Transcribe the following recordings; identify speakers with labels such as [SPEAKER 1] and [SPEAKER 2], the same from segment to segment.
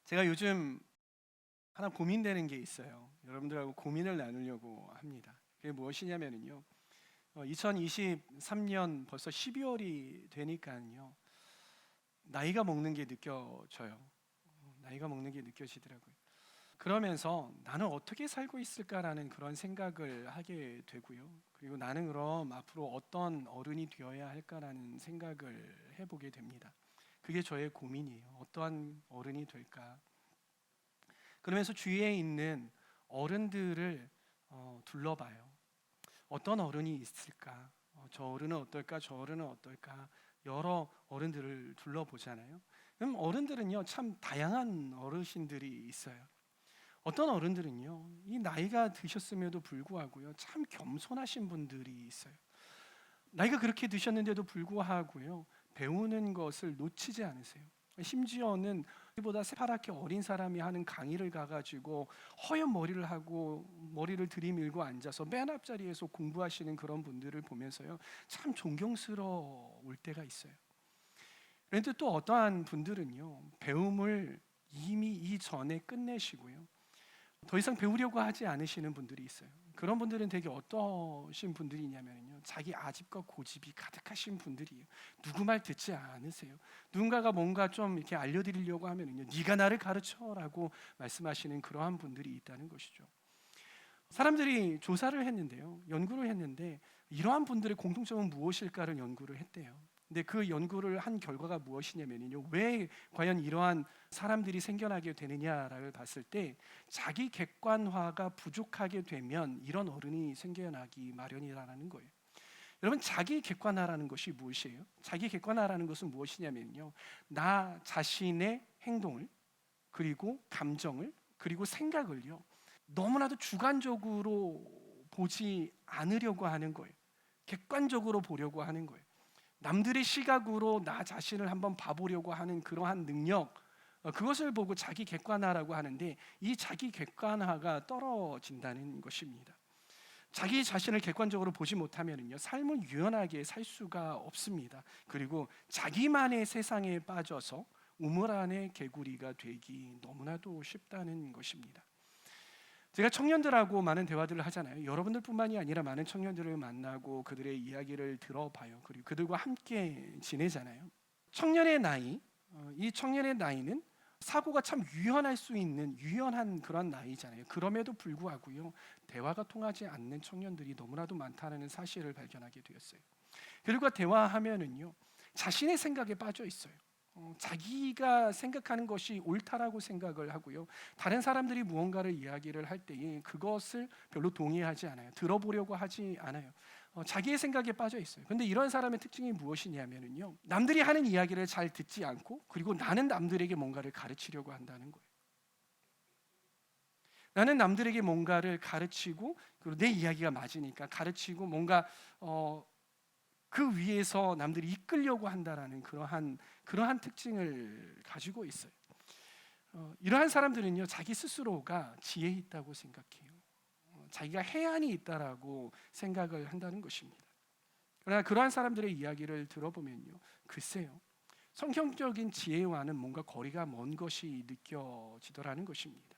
[SPEAKER 1] 제가 요즘 하나 고민되는 게 있어요. 여러분들하고 고민을 나누려고 합니다. 그게 무엇이냐면요. 2023년 벌써 12월이 되니까요. 나이가 먹는 게 느껴져요. 나이가 먹는 게 느껴지더라고요. 그러면서 나는 어떻게 살고 있을까라는 그런 생각을 하게 되고요. 그리고 나는 그럼 앞으로 어떤 어른이 되어야 할까라는 생각을 해보게 됩니다. 그게 저의 고민이에요. 어떠한 어른이 될까? 그러면서 주위에 있는 어른들을 둘러봐요. 어떤 어른이 있을까? 저 어른은 어떨까? 저 어른은 어떨까? 여러 어른들을 둘러보잖아요. 그럼 어른들은요, 참 다양한 어르신들이 있어요. 어떤 어른들은요, 이 나이가 드셨음에도 불구하고요, 참 겸손하신 분들이 있어요. 나이가 그렇게 드셨는데도 불구하고요, 배우는 것을 놓치지 않으세요. 심지어는 보다 새파랗게 어린 사람이 하는 강의를 가가지고 허연 머리를 하고 머리를 들이밀고 앉아서 맨 앞자리에서 공부하시는 그런 분들을 보면서요, 참 존경스러울 때가 있어요. 그런데 또 어떠한 분들은요, 배움을 이미 이전에 끝내시고요, 더 이상 배우려고 하지 않으시는 분들이 있어요. 그런 분들은 되게 어떠신 분들이냐면요, 자기 아집과 고집이 가득하신 분들이에요. 누구 말 듣지 않으세요. 누군가가 뭔가 좀 이렇게 알려드리려고 하면요, 네가 나를 가르쳐라고 말씀하시는 그러한 분들이 있다는 것이죠. 사람들이 조사를 했는데요, 연구를 했는데 이러한 분들의 공통점은 무엇일까를 연구를 했대요. 근데 그 연구를 한 결과가 무엇이냐면요, 왜 과연 이러한 사람들이 생겨나게 되느냐를 봤을 때 자기 객관화가 부족하게 되면 이런 어른이 생겨나기 마련이라는 거예요. 여러분, 자기 객관화라는 것이 무엇이에요? 자기 객관화라는 것은 무엇이냐면요, 나 자신의 행동을, 그리고 감정을, 그리고 생각을요, 너무나도 주관적으로 보지 않으려고 하는 거예요. 객관적으로 보려고 하는 거예요. 남들의 시각으로 나 자신을 한번 봐보려고 하는 그러한 능력, 그것을 보고 자기 객관화라고 하는데, 이 자기 객관화가 떨어진다는 것입니다. 자기 자신을 객관적으로 보지 못하면요, 삶을 유연하게 살 수가 없습니다. 그리고 자기만의 세상에 빠져서 우물 안의 개구리가 되기 너무나도 쉽다는 것입니다. 제가 청년들하고 많은 대화들을 하잖아요. 여러분들뿐만이 아니라 많은 청년들을 만나고 그들의 이야기를 들어봐요. 그리고 그들과 함께 지내잖아요. 청년의 나이, 이 청년의 나이는 사고가 참 유연할 수 있는 유연한 그런 나이잖아요. 그럼에도 불구하고요, 대화가 통하지 않는 청년들이 너무나도 많다는 사실을 발견하게 되었어요. 그들과 대화하면은요, 자신의 생각에 빠져 있어요. 자기가 생각하는 것이 옳다라고 생각을 하고요, 다른 사람들이 무언가를 이야기를 할 때에 그것을 별로 동의하지 않아요. 들어보려고 하지 않아요. 자기의 생각에 빠져 있어요. 근데 이런 사람의 특징이 무엇이냐면요, 남들이 하는 이야기를 잘 듣지 않고, 그리고 나는 남들에게 뭔가를 가르치려고 한다는 거예요. 나는 남들에게 뭔가를 가르치고, 그리고 내 이야기가 맞으니까 가르치고, 뭔가 그 위에서 남들이 이끌려고 한다라는 그러한 특징을 가지고 있어요. 이러한 사람들은요, 자기 스스로가 지혜 있다고 생각해요. 자기가 해안이 있다라고 생각을 한다는 것입니다. 그러나 그러한 사람들의 이야기를 들어보면요, 글쎄요, 성경적인 지혜와는 뭔가 거리가 먼 것이 느껴지더라는 것입니다.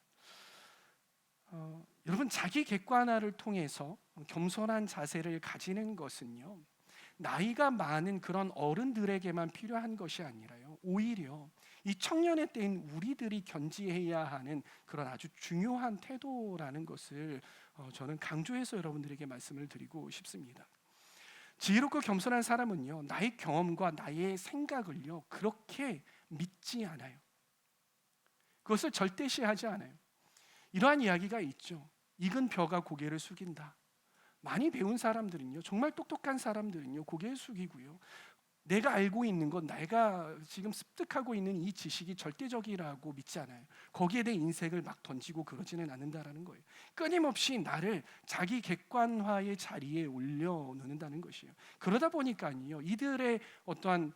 [SPEAKER 1] 여러분, 자기 객관화를 통해서 겸손한 자세를 가지는 것은요, 나이가 많은 그런 어른들에게만 필요한 것이 아니라요, 오히려 이 청년의 때인 우리들이 견지해야 하는 그런 아주 중요한 태도라는 것을 저는 강조해서 여러분들에게 말씀을 드리고 싶습니다. 지혜롭고 겸손한 사람은요, 나의 경험과 나의 생각을요, 그렇게 믿지 않아요. 그것을 절대시하지 않아요. 이러한 이야기가 있죠. 익은 벼가 고개를 숙인다. 많이 배운 사람들은요, 정말 똑똑한 사람들은요, 고개를 숙이고요, 내가 알고 있는 것, 내가 지금 습득하고 있는 이 지식이 절대적이라고 믿지 않아요. 거기에 대해 인색을 막 던지고 그러지는 않는다라는 거예요. 끊임없이 나를 자기 객관화의 자리에 올려놓는다는 것이에요. 그러다 보니까요, 이들의 어떠한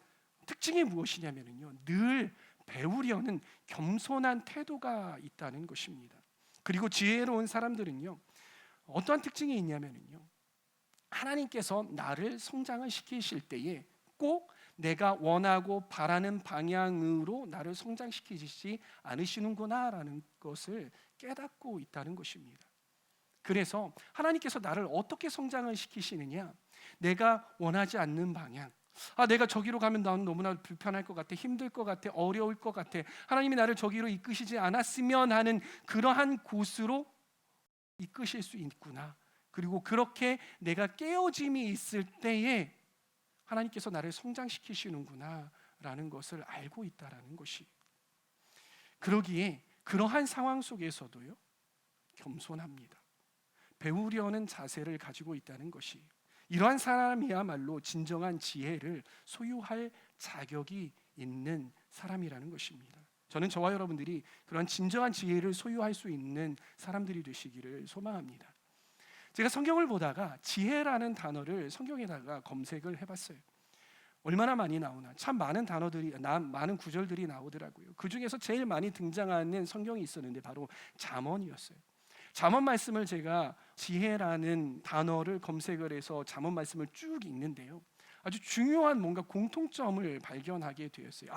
[SPEAKER 1] 특징이 무엇이냐면요, 늘 배우려는 겸손한 태도가 있다는 것입니다. 그리고 지혜로운 사람들은요, 어떠한 특징이 있냐면요, 하나님께서 나를 성장을 시키실 때에 꼭 내가 원하고 바라는 방향으로 나를 성장시키지 않으시는구나라는 것을 깨닫고 있다는 것입니다. 그래서 하나님께서 나를 어떻게 성장을 시키시느냐? 내가 원하지 않는 방향, 내가 저기로 가면 난 너무나 불편할 것 같아, 힘들 것 같아, 어려울 것 같아, 하나님이 나를 저기로 이끄시지 않았으면 하는 그러한 곳으로 이끄실 수 있구나. 그리고 그렇게 내가 깨어짐이 있을 때에 하나님께서 나를 성장시키시는구나 라는 것을 알고 있다라는 것이, 그러기에 그러한 상황 속에서도요, 겸손합니다. 배우려는 자세를 가지고 있다는 것이, 이러한 사람이야말로 진정한 지혜를 소유할 자격이 있는 사람이라는 것입니다. 저는 저와 여러분들이 그런 진정한 지혜를 소유할 수 있는 사람들이 되시기를 소망합니다. 제가 성경을 보다가 지혜라는 단어를 성경에다가 검색을 해봤어요. 얼마나 많이 나오나, 참 많은 단어들이, 많은 구절들이 나오더라고요. 그 중에서 제일 많이 등장하는 성경이 있었는데 바로 잠언이었어요. 잠언 말씀을 제가 지혜라는 단어를 검색을 해서 잠언 말씀을 쭉 읽는데요, 아주 중요한 뭔가 공통점을 발견하게 되었어요.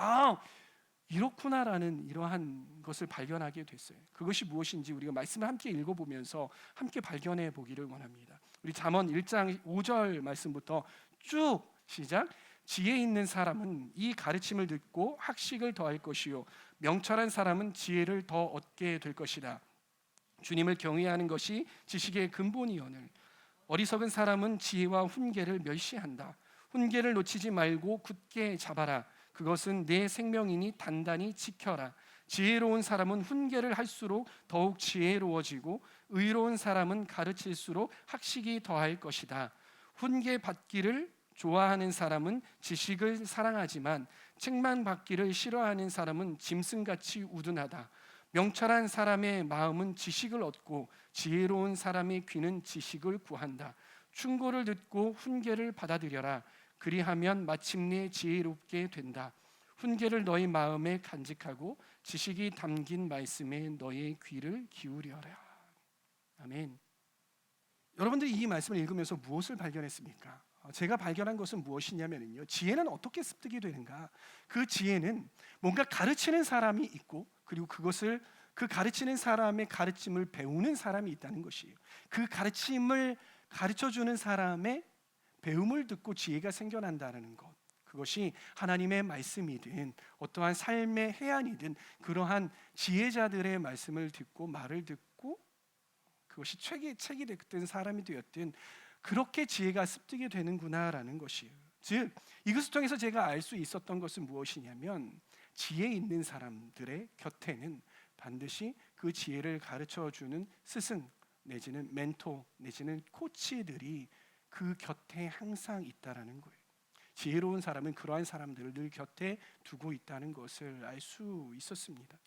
[SPEAKER 1] 이렇구나라는 이러한 것을 발견하게 됐어요. 그것이 무엇인지 우리가 말씀을 함께 읽어보면서 함께 발견해 보기를 원합니다. 우리 잠언 1장 5절 말씀부터 쭉 시작. 지혜 있는 사람은 이 가르침을 듣고 학식을 더할 것이요, 명철한 사람은 지혜를 더 얻게 될 것이다. 주님을 경외하는 것이 지식의 근본이오늘 어리석은 사람은 지혜와 훈계를 멸시한다. 훈계를 놓치지 말고 굳게 잡아라. 그것은 내 생명이니 단단히 지켜라. 지혜로운 사람은 훈계를 할수록 더욱 지혜로워지고 의로운 사람은 가르칠수록 학식이 더할 것이다. 훈계 받기를 좋아하는 사람은 지식을 사랑하지만 책만 받기를 싫어하는 사람은 짐승같이 우둔하다. 명철한 사람의 마음은 지식을 얻고 지혜로운 사람의 귀는 지식을 구한다. 충고를 듣고 훈계를 받아들여라. 그리하면 마침내 지혜롭게 된다. 훈계를 너희 마음에 간직하고 지식이 담긴 말씀에 너의 귀를 기울여라. 아멘. 여러분들이 이 말씀을 읽으면서 무엇을 발견했습니까? 제가 발견한 것은 무엇이냐면요, 지혜는 어떻게 습득이 되는가? 그 지혜는 뭔가 가르치는 사람이 있고, 그리고 그 가르치는 사람의 가르침을 배우는 사람이 있다는 것이에요. 그 가르침을 가르쳐주는 사람의 배움을 듣고 지혜가 생겨난다는 것, 그것이 하나님의 말씀이든 어떠한 삶의 해안이든 그러한 지혜자들의 말씀을 듣고 말을 듣고 그것이 책이 됐든 사람이 되었든 그렇게 지혜가 습득이 되는구나라는 것이에요. 즉 이것을 통해서 제가 알 수 있었던 것은 무엇이냐면, 지혜 있는 사람들의 곁에는 반드시 그 지혜를 가르쳐주는 스승 내지는 멘토 내지는 코치들이 그 곁에 항상 있다라는 거예요. 지혜로운 사람은 그러한 사람들을 늘 곁에 두고 있다는 것을 알 수 있었습니다.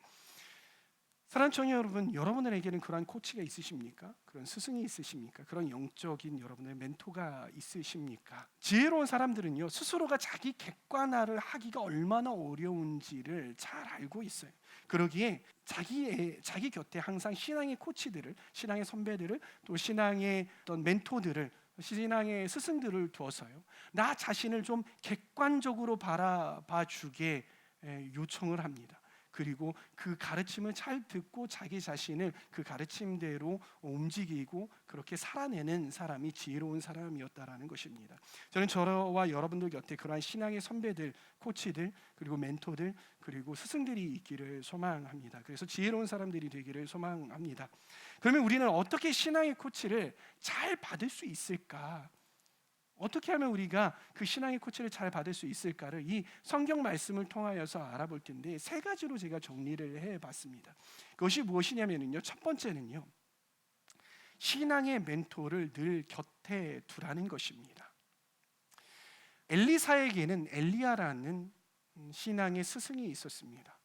[SPEAKER 1] 사랑하는 청년 여러분, 여러분들에게는 그러한 코치가 있으십니까? 그런 스승이 있으십니까? 그런 영적인 여러분의 멘토가 있으십니까? 지혜로운 사람들은요, 스스로가 자기 객관화를 하기가 얼마나 어려운지를 잘 알고 있어요. 그러기에 자기 곁에 항상 신앙의 코치들을, 신앙의 선배들을, 또 신앙의 어떤 멘토들을, 신앙의 스승들을 두어서요, 나 자신을 좀 객관적으로 바라봐 주게 요청을 합니다. 그리고 그 가르침을 잘 듣고 자기 자신을 그 가르침대로 움직이고 그렇게 살아내는 사람이 지혜로운 사람이었다라는 것입니다. 저는 저와 여러분들 곁에 그러한 신앙의 선배들, 코치들, 그리고 멘토들, 그리고 스승들이 있기를 소망합니다. 그래서 지혜로운 사람들이 되기를 소망합니다. 그러면 우리는 어떻게 신앙의 코치를 잘 받을 수 있을까? 어떻게 하면 우리가 그 신앙의 코치를 잘 받을 수 있을까를 이 성경 말씀을 통하여서 알아볼 텐데, 세 가지로 제가 정리를 해봤습니다. 그것이 무엇이냐면요, 첫 번째는요, 신앙의 멘토를 늘 곁에 두라는 것입니다. 엘리사에게는 엘리야라는 신앙의 스승이 있었습니다.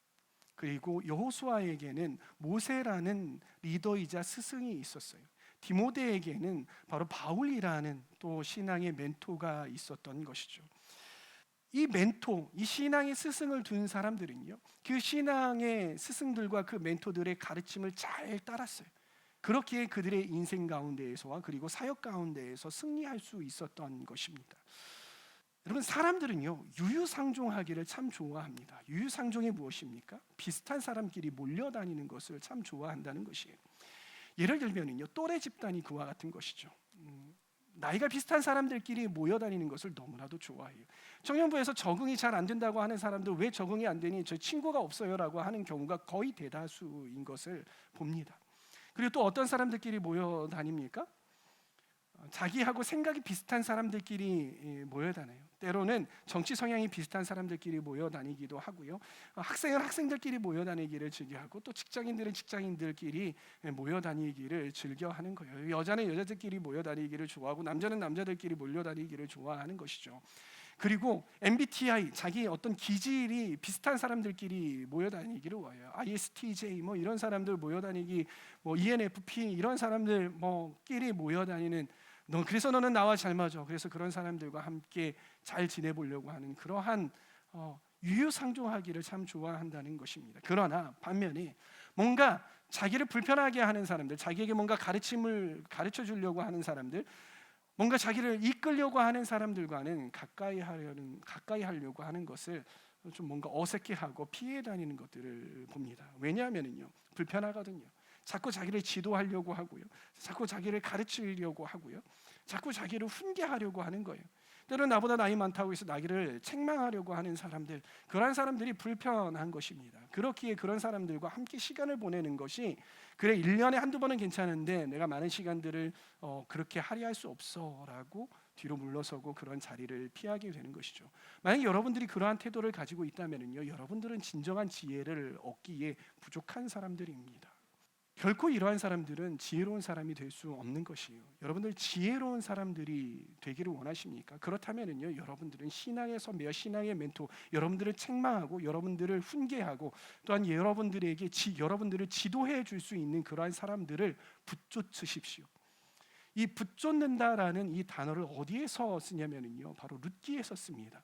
[SPEAKER 1] 그리고 여호수아에게는 모세라는 리더이자 스승이 있었어요. 디모데에게는 바로 바울이라는 또 신앙의 멘토가 있었던 것이죠. 이 멘토, 이 신앙의 스승을 둔 사람들은요, 그 신앙의 스승들과 그 멘토들의 가르침을 잘 따랐어요. 그렇기에 그들의 인생 가운데에서와 그리고 사역 가운데에서 승리할 수 있었던 것입니다. 여러분, 사람들은요 유유상종하기를 참 좋아합니다. 유유상종이 무엇입니까? 비슷한 사람끼리 몰려다니는 것을 참 좋아한다는 것이에요. 예를 들면요 또래 집단이 그와 같은 것이죠. 나이가 비슷한 사람들끼리 모여다니는 것을 너무나도 좋아해요. 청년부에서 적응이 잘 안 된다고 하는 사람들, 왜 적응이 안 되니? 저 친구가 없어요라고 하는 경우가 거의 대다수인 것을 봅니다. 그리고 또 어떤 사람들끼리 모여 다닙니까? 자기하고 생각이 비슷한 사람들끼리 모여 다녀요. 때로는 정치 성향이 비슷한 사람들끼리 모여 다니기도 하고요. 학생은 학생들끼리 모여 다니기를 즐겨하고, 또 직장인들은 직장인들끼리 모여 다니기를 즐겨하는 거예요. 여자는 여자들끼리 모여 다니기를 좋아하고, 남자는 남자들끼리 몰려 다니기를 좋아하는 것이죠. 그리고 MBTI, 자기 어떤 기질이 비슷한 사람들끼리 모여 다니기를 원해요. ISTJ 뭐 이런 사람들 모여 다니기, 뭐 ENFP 이런 사람들 끼리 모여 다니는, 그래서 너는 나와 잘 맞아. 그래서 그런 사람들과 함께 잘 지내보려고 하는 그러한 유유상종하기를 참 좋아한다는 것입니다. 그러나 반면에 뭔가 자기를 불편하게 하는 사람들, 자기에게 뭔가 가르침을 가르쳐 주려고 하는 사람들, 뭔가 자기를 이끌려고 하는 사람들과는 가까이 하려고 하는 것을 좀 뭔가 어색해하고 피해 다니는 것들을 봅니다. 왜냐하면요 불편하거든요. 자꾸 자기를 지도하려고 하고요, 자꾸 자기를 가르치려고 하고요, 자꾸 자기를 훈계하려고 하는 거예요. 때로는 나보다 나이 많다고 해서 나를 책망하려고 하는 사람들, 그런 사람들이 불편한 것입니다. 그렇기에 그런 사람들과 함께 시간을 보내는 것이, 그래 1년에 한두 번은 괜찮은데 내가 많은 시간들을 그렇게 할애할 수 없어 라고 뒤로 물러서고 그런 자리를 피하게 되는 것이죠. 만약 여러분들이 그러한 태도를 가지고 있다면요, 여러분들은 진정한 지혜를 얻기에 부족한 사람들입니다. 결코 이러한 사람들은 지혜로운 사람이 될 수 없는 것이에요. 여러분들 지혜로운 사람들이 되기를 원하십니까? 그렇다면요 여러분들은 신앙의 선배와 신앙의 멘토, 여러분들을 책망하고 여러분들을 훈계하고 또한 여러분들을 지도해 줄 수 있는 그러한 사람들을 붙쫓으십시오. 이 붙쫓는다라는 이 단어를 어디에서 쓰냐면요 바로 룻기에서 씁니다.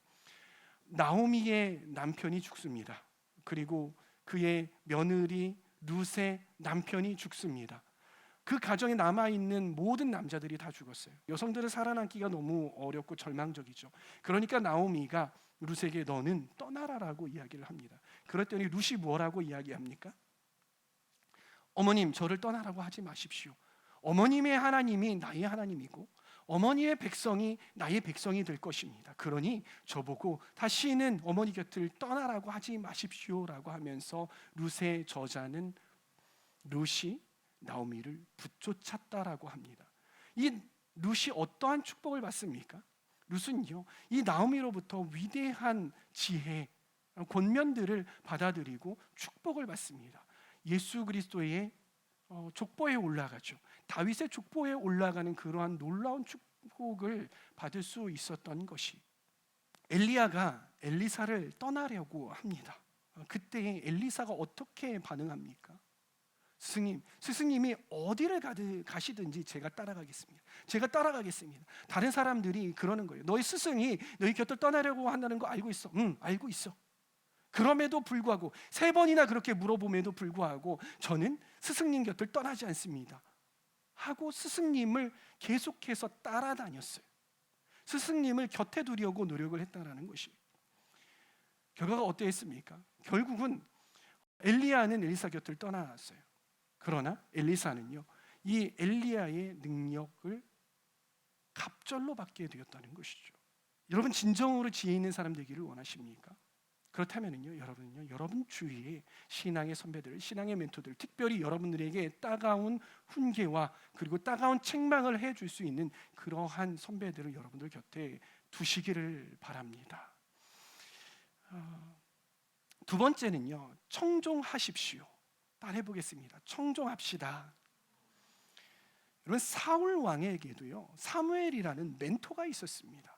[SPEAKER 1] 나오미의 남편이 죽습니다. 그리고 그의 며느리 룻의 남편이 죽습니다. 그 가정에 남아있는 모든 남자들이 다 죽었어요. 여성들은 살아남기가 너무 어렵고 절망적이죠. 그러니까 나오미가 룻에게 너는 떠나라라고 이야기를 합니다. 그랬더니 룻이 뭐라고 이야기합니까? 어머님, 저를 떠나라고 하지 마십시오. 어머님의 하나님이 나의 하나님이고 어머니의 백성이 나의 백성이 될 것입니다. 그러니 저보고 다시는 어머니 곁을 떠나라고 하지 마십시오라고 하면서 룻의 저자는 룻이 나오미를 붙쫓았다라고 합니다. 이 룻이 어떠한 축복을 받습니까? 룻은요 이 나오미로부터 위대한 지혜, 권면들을 받아들이고 축복을 받습니다. 예수 그리스도의 족보에 올라가죠. 다윗의 족보에 올라가는 그러한 놀라운 축복을 받을 수 있었던 것이, 엘리야가 엘리사를 떠나려고 합니다. 그때 엘리사가 어떻게 반응합니까? 스승님이 어디를 가시든지 제가 따라가겠습니다. 제가 따라가겠습니다. 다른 사람들이 그러는 거예요. 너희 스승이 너희 곁을 떠나려고 한다는 거 알고 있어. 응, 알고 있어. 그럼에도 불구하고 3번이나 그렇게 물어봄에도 불구하고 저는 스승님 곁을 떠나지 않습니다 하고 스승님을 계속해서 따라다녔어요. 스승님을 곁에 두려고 노력을 했다는 것이, 결과가 어땠습니까? 결국은 엘리야는 엘리사 곁을 떠나갔어요. 그러나 엘리사는요 이 엘리야의 능력을 갑절로 받게 되었다는 것이죠. 여러분, 진정으로 지혜 있는 사람 되기를 원하십니까? 그렇다면요 여러분 주위에 신앙의 선배들, 신앙의 멘토들, 특별히 여러분들에게 따가운 훈계와 그리고 따가운 책망을 해줄 수 있는 그러한 선배들을 여러분들 곁에 두시기를 바랍니다. 두 번째는요 청종하십시오. 따라해 보겠습니다. 청종합시다. 여러분, 사울 왕에게도요 사무엘이라는 멘토가 있었습니다.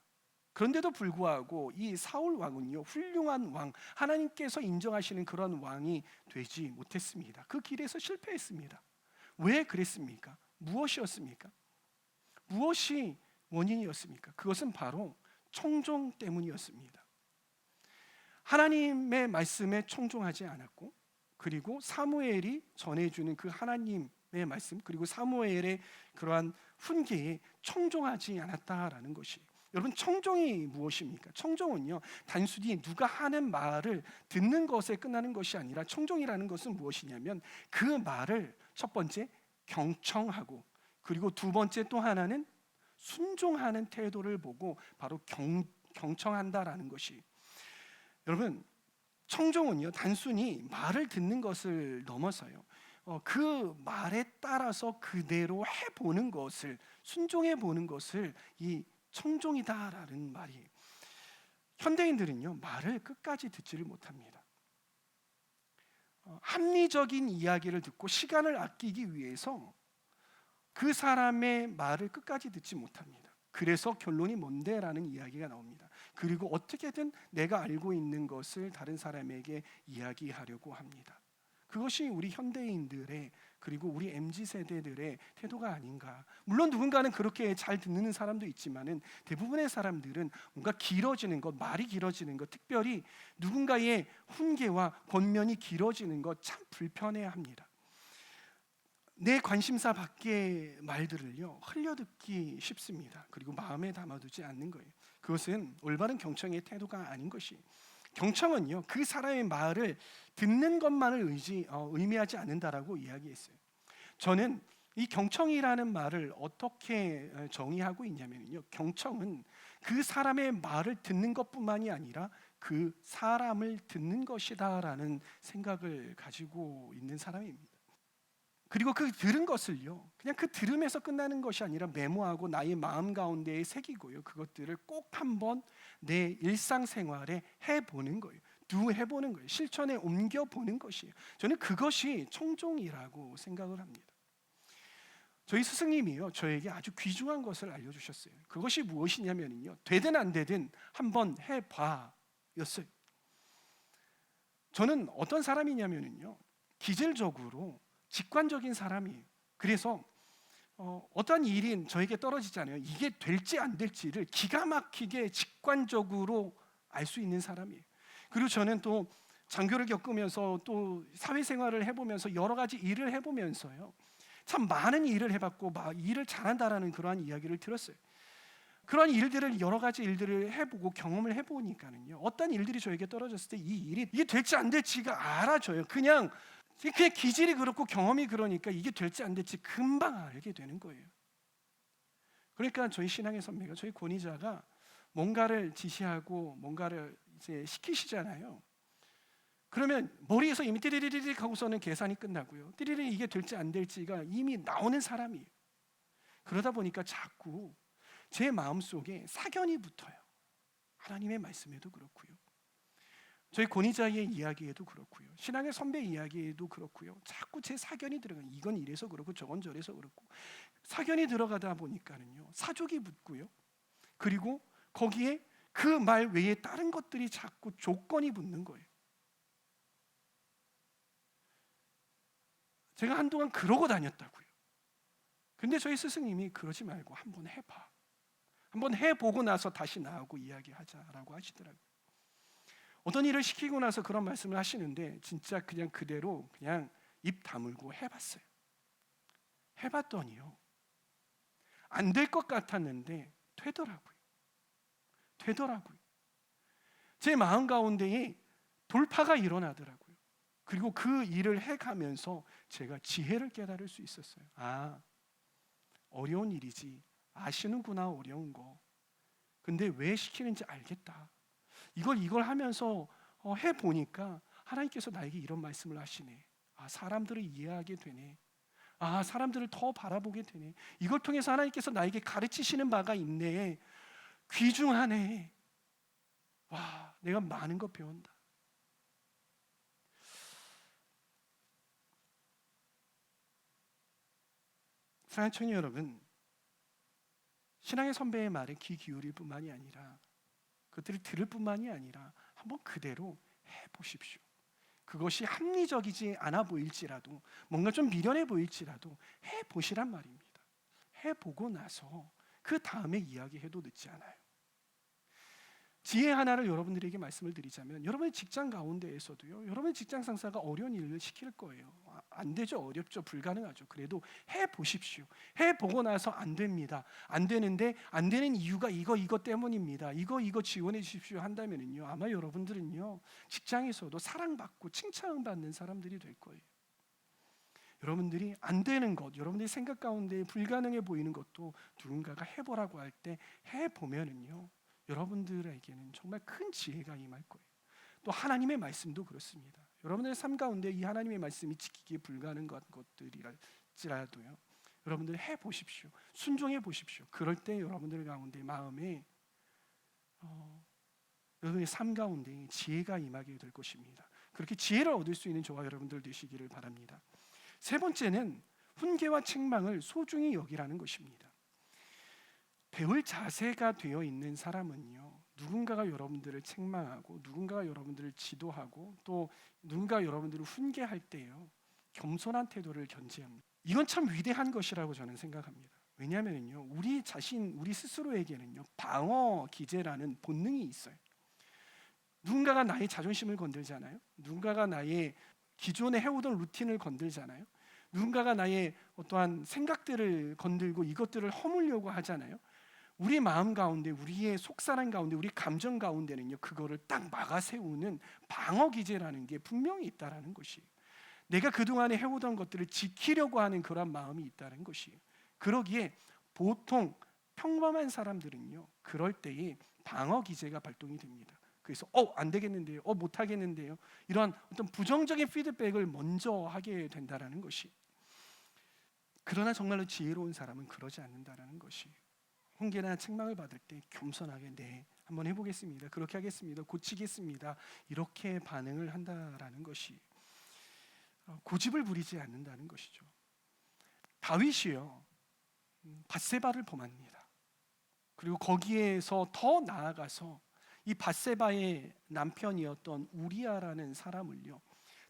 [SPEAKER 1] 그런데도 불구하고 이 사울 왕은요 훌륭한 왕, 하나님께서 인정하시는 그런 왕이 되지 못했습니다. 그 길에서 실패했습니다. 왜 그랬습니까? 무엇이었습니까? 무엇이 원인이었습니까? 그것은 바로 청종 때문이었습니다. 하나님의 말씀에 청종하지 않았고, 그리고 사무엘이 전해주는 그 하나님의 말씀, 그리고 사무엘의 그러한 훈계에 청종하지 않았다라는 것이, 여러분, 청종이 무엇입니까? 청종은요, 단순히 누가 하는 말을 듣는 것에 끝나는 것이 아니라, 청종이라는 것은 무엇이냐면 그 말을 첫 번째 경청하고, 그리고 두 번째 또 하나는 순종하는 태도를 보고 바로 경청한다라는 것이, 여러분, 청종은요 단순히 말을 듣는 것을 넘어서요, 그 말에 따라서 그대로 해보는 것을, 순종해 보는 것을 이 청종이다라는 말이에요. 현대인들은요 말을 끝까지 듣지를 못합니다. 합리적인 이야기를 듣고 시간을 아끼기 위해서 그 사람의 말을 끝까지 듣지 못합니다. 그래서 결론이 뭔데? 라는 이야기가 나옵니다. 그리고 어떻게든 내가 알고 있는 것을 다른 사람에게 이야기하려고 합니다. 그것이 우리 현대인들의, 그리고 우리 MZ세대들의 태도가 아닌가. 물론 누군가는 그렇게 잘 듣는 사람도 있지만은 대부분의 사람들은 뭔가 길어지는 것, 말이 길어지는 것, 특별히 누군가의 훈계와 권면이 길어지는 것 참 불편해합니다. 내 관심사 밖의 말들을요 흘려듣기 쉽습니다. 그리고 마음에 담아두지 않는 거예요. 그것은 올바른 경청의 태도가 아닌 것이, 경청은요 그 사람의 말을 듣는 것만을 의미하지 않는다라고 이야기했어요. 저는 이 경청이라는 말을 어떻게 정의하고 있냐면요, 경청은 그 사람의 말을 듣는 것뿐만이 아니라 그 사람을 듣는 것이다라는 생각을 가지고 있는 사람입니다. 그리고 그 들은 것을요 그냥 그 들음에서 끝나는 것이 아니라 메모하고 나의 마음 가운데에 새기고요, 그것들을 꼭 한번 내 일상생활에 해보는 거예요. 해보는 거예요. 실천에 옮겨보는 것이에요. 저는 그것이 청종이라고 생각을 합니다. 저희 스승님이요 저에게 아주 귀중한 것을 알려주셨어요. 그것이 무엇이냐면요, 되든 안 되든 한번 해봐 였어요. 저는 어떤 사람이냐면요, 기질적으로 직관적인 사람이에요. 그래서 어떠한 일이 저에게 떨어지잖아요. 이게 될지 안 될지를 기가 막히게 직관적으로 알 수 있는 사람이에요. 그리고 저는 또 장교를 겪으면서 또 사회생활을 해보면서 여러 가지 일을 해보면서요 참 많은 일을 해봤고 일을 잘한다라는 그러한 이야기를 들었어요. 그런 일들을, 여러 가지 일들을 해보고 경험을 해보니까는요, 어떤 일들이 저에게 떨어졌을 때 이게 될지 안 될지가 알아져요. 그냥 기질이 그렇고 경험이 그러니까 이게 될지 안 될지 금방 알게 되는 거예요. 그러니까 저희 신앙의 선배가, 저희 권위자가 뭔가를 지시하고 뭔가를 이제 시키시잖아요. 그러면 머리에서 이미 띠리리리 하고서는 계산이 끝나고요, 띠리리 이게 될지 안 될지가 이미 나오는 사람이에요. 그러다 보니까 자꾸 제 마음속에 사견이 붙어요. 하나님의 말씀에도 그렇고요, 저희 권위자의 이야기에도 그렇고요, 신앙의 선배 이야기에도 그렇고요, 자꾸 제 사견이 들어가요. 이건 이래서 그렇고 저건 저래서 그렇고, 사견이 들어가다 보니까는요 사족이 붙고요, 그리고 거기에 그 말 외에 다른 것들이 자꾸 조건이 붙는 거예요. 제가 한동안 그러고 다녔다고요. 근데 저희 스승님이 그러지 말고 한번 해봐, 한번 해보고 나서 다시 나하고 이야기하자라고 하시더라고요. 어떤 일을 시키고 나서 그런 말씀을 하시는데 진짜 그냥 그대로 그냥 입 다물고 해봤어요. 해봤더니요 안 될 것 같았는데 되더라고요. 제 마음 가운데에 돌파가 일어나더라고요. 그리고 그 일을 해가면서 제가 지혜를 깨달을 수 있었어요. 어려운 일이지, 아시는구나 어려운 거. 근데 왜 시키는지 알겠다. 이걸 하면서 해보니까 하나님께서 나에게 이런 말씀을 하시네. 사람들을 이해하게 되네. 사람들을 더 바라보게 되네. 이걸 통해서 하나님께서 나에게 가르치시는 바가 있네. 귀중하네. 와, 내가 많은 거 배운다. 사랑하는 청년 여러분, 신앙의 선배의 말에 귀 기울일 뿐만이 아니라, 그것들을 들을 뿐만이 아니라 한번 그대로 해보십시오. 그것이 합리적이지 않아 보일지라도, 뭔가 좀 미련해 보일지라도 해보시란 말입니다. 해보고 나서 그 다음에 이야기해도 늦지 않아요. 지혜 하나를 여러분들에게 말씀을 드리자면, 여러분의 직장 가운데에서도요, 여러분의 직장 상사가 어려운 일을 시킬 거예요. 안 되죠. 어렵죠. 불가능하죠. 그래도 해보십시오. 해보고 나서 안 됩니다. 안 되는데 안 되는 이유가 이거 때문입니다. 이거 지원해 주십시오 한다면은요, 아마 여러분들은요 직장에서도 사랑받고 칭찬받는 사람들이 될 거예요. 여러분들이 안 되는 것, 여러분들이 생각 가운데 불가능해 보이는 것도 누군가가 해보라고 할 때 해보면은요, 여러분들에게는 정말 큰 지혜가 임할 거예요. 또 하나님의 말씀도 그렇습니다. 여러분들의 삶 가운데 이 하나님의 말씀이 지키기 불가능한 것들이랄지라도요, 여러분들 해보십시오. 순종해 보십시오. 그럴 때 여러분들 가운데 마음에 여러분의 삶 가운데 지혜가 임하게 될 것입니다. 그렇게 지혜를 얻을 수 있는 저와 여러분들 되시기를 바랍니다. 세 번째는 훈계와 책망을 소중히 여기라는 것입니다. 배울 자세가 되어 있는 사람은요, 누군가가 여러분들을 책망하고 누군가가 여러분들을 지도하고 또 누군가 여러분들을 훈계할 때요, 겸손한 태도를 견지합니다. 이건 참 위대한 것이라고 저는 생각합니다. 왜냐하면요, 우리 스스로에게는요 방어 기제라는 본능이 있어요. 누군가가 나의 자존심을 건들잖아요. 누군가가 나의 기존에 해오던 루틴을 건들잖아요. 누군가가 나의 어떠한 생각들을 건들고 이것들을 허물려고 하잖아요. 우리 마음 가운데, 우리의 속사람 가운데, 우리 감정 가운데는요, 그거를 딱 막아 세우는 방어 기제라는 게 분명히 있다라는 것이에요. 내가 그동안에 해오던 것들을 지키려고 하는 그런 마음이 있다는 것이에요. 그러기에 보통 평범한 사람들은요, 그럴 때에 방어 기제가 발동이 됩니다. 그래서 안 되겠는데요, 못 하겠는데요, 이런 어떤 부정적인 피드백을 먼저 하게 된다라는 것이. 그러나 정말로 지혜로운 사람은 그러지 않는다라는 것이. 훈계나 책망을 받을 때 겸손하게 네, 한번 해보겠습니다. 그렇게 하겠습니다. 고치겠습니다. 이렇게 반응을 한다라는 것이 고집을 부리지 않는다는 것이죠. 다윗이요, 밧세바를 범합니다. 그리고 거기에서 더 나아가서 이 밧세바의 남편이었던 우리아라는 사람을요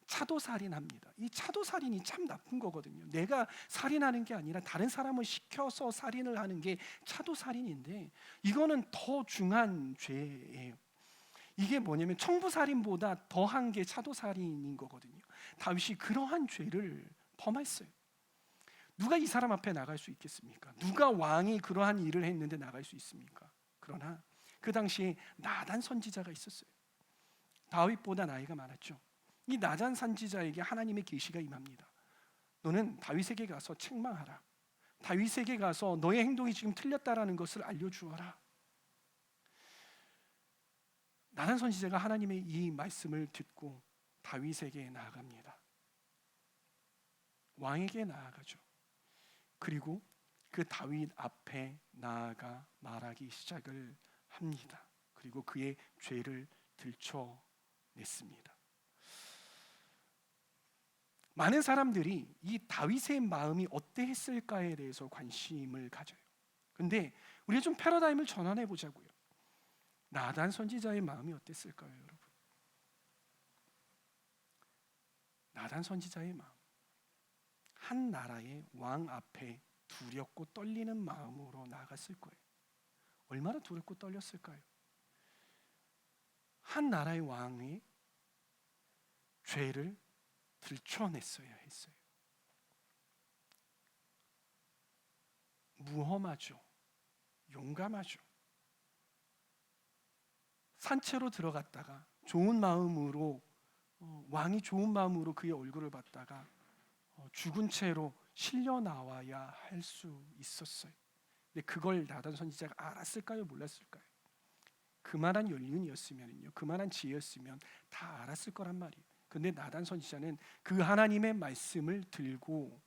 [SPEAKER 1] 차도살인합니다. 이 차도살인이 참 나쁜 거거든요. 내가 살인하는 게 아니라 다른 사람을 시켜서 살인을 하는 게 차도살인인데, 이거는 더 중한 죄예요. 이게 뭐냐면 청부살인보다 더한 게 차도살인인 거거든요. 다윗이 그러한 죄를 범했어요. 누가 이 사람 앞에 나갈 수 있겠습니까? 누가 왕이 그러한 일을 했는데 나갈 수 있습니까? 그러나 그 당시에 나단 선지자가 있었어요. 다윗보다 나이가 많았죠. 이 나단 선지자에게 하나님의 계시가 임합니다. 너는 다윗에게 가서 책망하라. 다윗에게 가서 너의 행동이 지금 틀렸다라는 것을 알려주어라. 나단 선지자가 하나님의 이 말씀을 듣고 다윗에게 나아갑니다. 왕에게 나아가죠. 그리고 그 다윗 앞에 나아가 말하기 시작을 합니다. 그리고 그의 죄를 들춰냈습니다. 많은 사람들이 이 다윗의 마음이 어땠을까에 대해서 관심을 가져요. 근데 우리가 좀 패러다임을 전환해 보자고요. 나단 선지자의 마음이 어땠을까요, 여러분? 나단 선지자의 마음, 한 나라의 왕 앞에 두렵고 떨리는 마음으로 나갔을 거예요. 얼마나 두렵고 떨렸을까요? 한 나라의 왕의 죄를 들춰냈어야 했어요. 무험하죠. 용감하죠. 산채로 들어갔다가 좋은 마음으로 왕이 좋은 마음으로 그의 얼굴을 봤다가 죽은 채로 실려 나와야 할 수 있었어요. 근데 그걸 나단 선지자가 알았을까요? 몰랐을까요? 그만한 연륜이었으면요, 그만한 지혜였으면 다 알았을 거란 말이에요. 근데 나단 선지자는 그 하나님의 말씀을 들고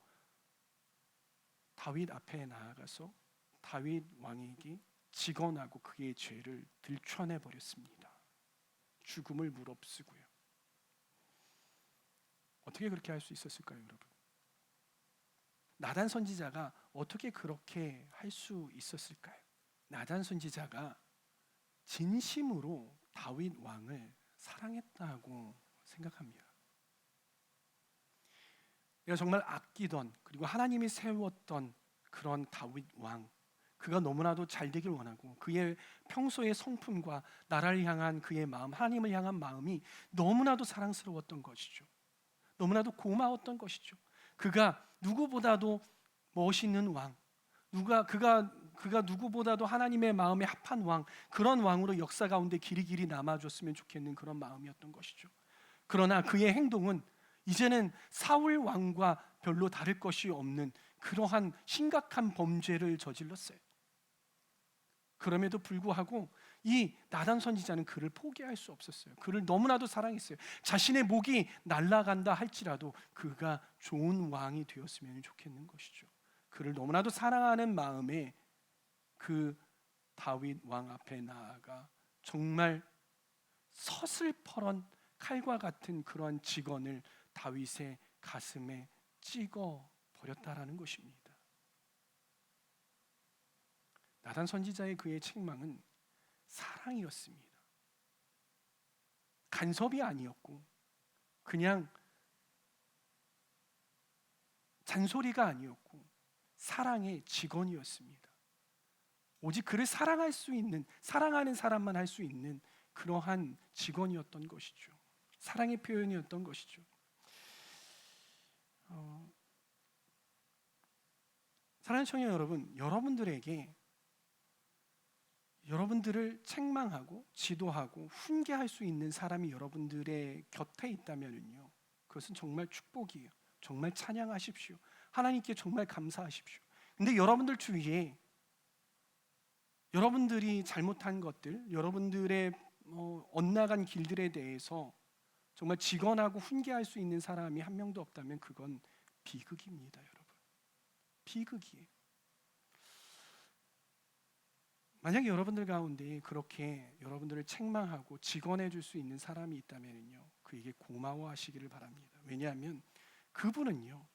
[SPEAKER 1] 다윗 앞에 나아가서 다윗 왕에게 직언하고 그의 죄를 들춰내 버렸습니다. 죽음을 무릅쓰고요. 어떻게 그렇게 할 수 있었을까요, 여러분? 나단 선지자가 어떻게 그렇게 할 수 있었을까요? 나단 선지자가 진심으로 다윗 왕을 사랑했다고 생각합니다. 내가 정말 아끼던, 그리고 하나님이 세웠던 그런 다윗 왕, 그가 너무나도 잘 되길 원하고 그의 평소의 성품과 나라를 향한 그의 마음, 하나님을 향한 마음이 너무나도 사랑스러웠던 것이죠. 너무나도 고마웠던 것이죠. 그가 누구보다도 멋있는 왕, 그가 누구보다도 하나님의 마음에 합한 왕, 그런 왕으로 역사 가운데 길이길이 남아줬으면 좋겠는 그런 마음이었던 것이죠. 그러나 그의 행동은 이제는 사울 왕과 별로 다를 것이 없는 그러한 심각한 범죄를 저질렀어요. 그럼에도 불구하고 이 나단 선지자는 그를 포기할 수 없었어요. 그를 너무나도 사랑했어요. 자신의 목이 날아간다 할지라도 그가 좋은 왕이 되었으면 좋겠는 것이죠. 그를 너무나도 사랑하는 마음에 그 다윗 왕 앞에 나아가 정말 서슬퍼런 칼과 같은 그러한 직언을 다윗의 가슴에 찍어 버렸다라는 것입니다. 나단 선지자의 그의 책망은 사랑이었습니다. 간섭이 아니었고 그냥 잔소리가 아니었고 사랑의 직언이었습니다. 오직 그를 사랑할 수 있는, 사랑하는 사람만 할 수 있는 그러한 직언이었던 것이죠. 사랑의 표현이었던 것이죠. 사랑하는 청년 여러분, 여러분들을 책망하고 지도하고 훈계할 수 있는 사람이 여러분들의 곁에 있다면요, 그것은 정말 축복이에요. 정말 찬양하십시오. 하나님께 정말 감사하십시오. 근데 여러분들 주위에 여러분들이 잘못한 것들, 여러분들의 엇나간 길들에 대해서 정말 직언하고 훈계할 수 있는 사람이 한 명도 없다면 그건 비극입니다, 여러분. 비극이에요. 만약에 여러분들 가운데 그렇게 여러분들을 책망하고 직언해 줄 수 있는 사람이 있다면요, 그에게 고마워하시기를 바랍니다. 왜냐하면 그분은요,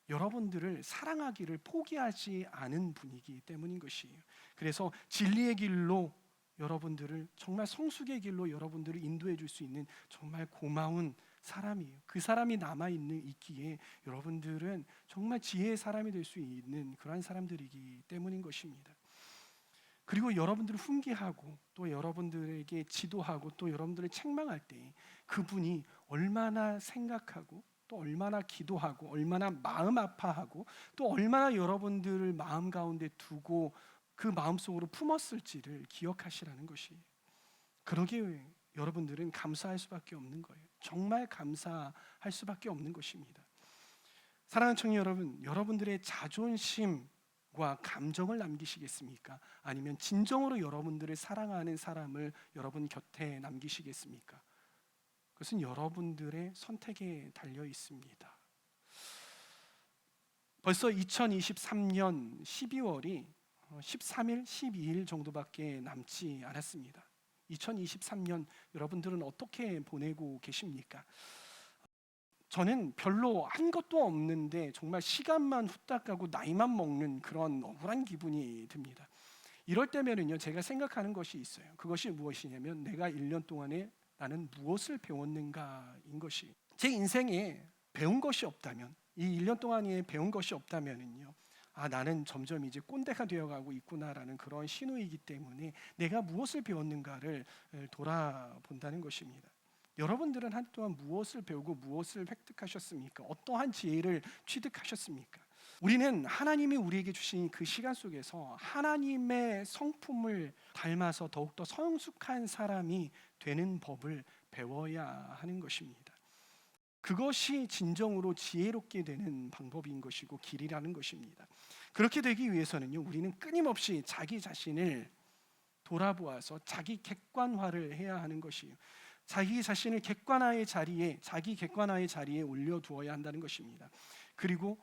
[SPEAKER 1] 여러분들을 사랑하기를 포기하지 않은 분이기 때문인 것이에요. 그래서 진리의 길로 여러분들을, 정말 성숙의 길로 여러분들을 인도해 줄 수 있는 정말 고마운 사람이에요. 그 사람이 있기에 여러분들은 정말 지혜의 사람이 될 수 있는 그러한 사람들이기 때문인 것입니다. 그리고 여러분들을 훈계하고 또 여러분들에게 지도하고 또 여러분들을 책망할 때 그분이 얼마나 생각하고 또 얼마나 기도하고 얼마나 마음 아파하고 또 얼마나 여러분들을 마음 가운데 두고 그 마음속으로 품었을지를 기억하시라는 것이, 그러기에 여러분들은 감사할 수밖에 없는 거예요. 정말 감사할 수밖에 없는 것입니다. 사랑하는 청년 여러분, 여러분들의 자존심과 감정을 남기시겠습니까? 아니면 진정으로 여러분들을 사랑하는 사람을 여러분 곁에 남기시겠습니까? 그것은 여러분들의 선택에 달려 있습니다. 벌써 2023년 12월이 13일, 12일 정도밖에 남지 않았습니다. 2023년 여러분들은 어떻게 보내고 계십니까? 저는 별로 한 것도 없는데 정말 시간만 후딱 가고 나이만 먹는 그런 억울한 기분이 듭니다. 이럴 때면은요, 제가 생각하는 것이 있어요. 그것이 무엇이냐면 내가 1년 동안에 나는 무엇을 배웠는가인 것이, 제 인생에 배운 것이 없다면, 이 1년 동안에 배운 것이 없다면은요, 나는 점점 이제 꼰대가 되어가고 있구나라는 그런 신호이기 때문에 내가 무엇을 배웠는가를 돌아본다는 것입니다. 여러분들은 한 해 동안 무엇을 배우고 무엇을 획득하셨습니까? 어떠한 지혜를 취득하셨습니까? 우리는 하나님이 우리에게 주신 그 시간 속에서 하나님의 성품을 닮아서 더욱더 성숙한 사람이 되는 법을 배워야 하는 것입니다. 그것이 진정으로 지혜롭게 되는 방법인 것이고 길이라는 것입니다. 그렇게 되기 위해서는요, 우리는 끊임없이 자기 자신을 돌아보아서 자기 객관화를 해야 하는 것이에요. 자기 자신을 자기 객관화의 자리에 올려두어야 한다는 것입니다. 그리고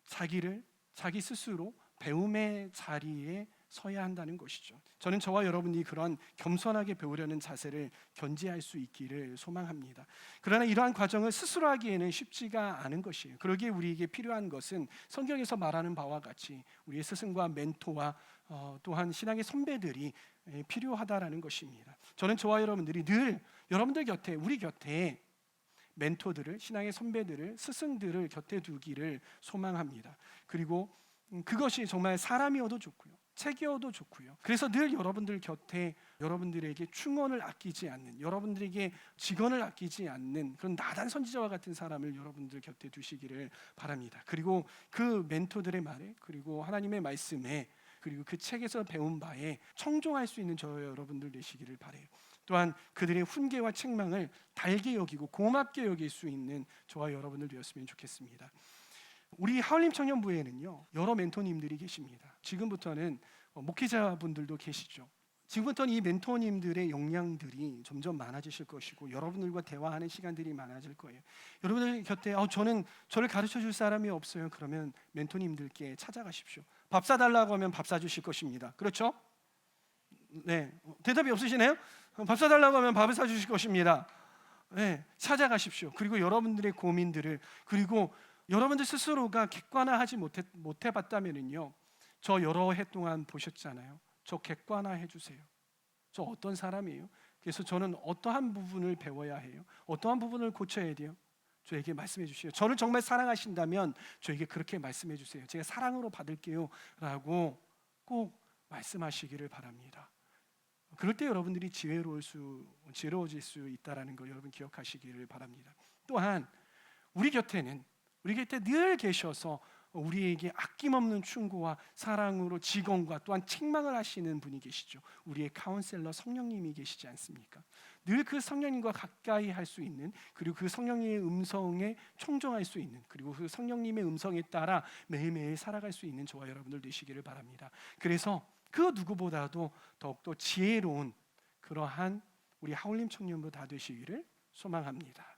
[SPEAKER 1] 자기 스스로 배움의 자리에 서야 한다는 것이죠. 저는 저와 여러분이 그런 겸손하게 배우려는 자세를 견지할 수 있기를 소망합니다. 그러나 이러한 과정을 스스로 하기에는 쉽지가 않은 것이에요. 그러기에 우리에게 필요한 것은 성경에서 말하는 바와 같이 우리의 스승과 멘토와 또한 신앙의 선배들이 필요하다라는 것입니다. 저는 저와 여러분들이 늘 여러분들 곁에, 우리 곁에 멘토들을, 신앙의 선배들을, 스승들을 곁에 두기를 소망합니다. 그리고 그것이 정말 사람이어도 좋고요, 책이어도 좋고요. 그래서 늘 여러분들 곁에 여러분들에게 충원을 아끼지 않는, 여러분들에게 직언을 아끼지 않는 그런 나단 선지자와 같은 사람을 여러분들 곁에 두시기를 바랍니다. 그리고 그 멘토들의 말에, 그리고 하나님의 말씀에, 그리고 그 책에서 배운 바에 청종할 수 있는 저 여러분들 되시기를 바라요. 또한 그들의 훈계와 책망을 달게 여기고 고맙게 여길 수 있는 저와 여러분들 되었으면 좋겠습니다. 우리 하울림 청년부에는요, 여러 멘토님들이 계십니다. 지금부터는 목회자분들도 계시죠. 지금부터는 이 멘토님들의 역량들이 점점 많아지실 것이고 여러분들과 대화하는 시간들이 많아질 거예요. 여러분들 곁에 저는 저를 가르쳐 줄 사람이 없어요. 그러면 멘토님들께 찾아가십시오. 밥 사달라고 하면 밥 사주실 것입니다. 그렇죠? 네, 대답이 없으시네요? 밥 사달라고 하면 밥을 사주실 것입니다. 네, 찾아가십시오. 그리고 여러분들의 고민들을, 그리고 여러분들 스스로가 객관화하지 못해봤다면요, 저 여러 해 동안 보셨잖아요. 저 객관화해 주세요. 저 어떤 사람이에요? 그래서 저는 어떠한 부분을 배워야 해요? 어떠한 부분을 고쳐야 돼요? 저에게 말씀해 주시오. 저를 정말 사랑하신다면 저에게 그렇게 말씀해 주세요. 제가 사랑으로 받을게요 라고 꼭 말씀하시기를 바랍니다. 그럴 때 여러분들이 지혜로워질 수 있다는 걸 여러분 기억하시기를 바랍니다. 또한 우리 곁에 늘 계셔서 우리에게 아낌없는 충고와 사랑으로 직언과 또한 책망을 하시는 분이 계시죠. 우리의 카운셀러 성령님이 계시지 않습니까? 늘 그 성령님과 가까이 할 수 있는, 그리고 그 성령님의 음성에 청종할 수 있는, 그리고 그 성령님의 음성에 따라 매일매일 살아갈 수 있는 저와 여러분들 되시기를 바랍니다. 그래서 그 누구보다도 더욱더 지혜로운 그러한 우리 하울림 청년부 다 되시기를 소망합니다.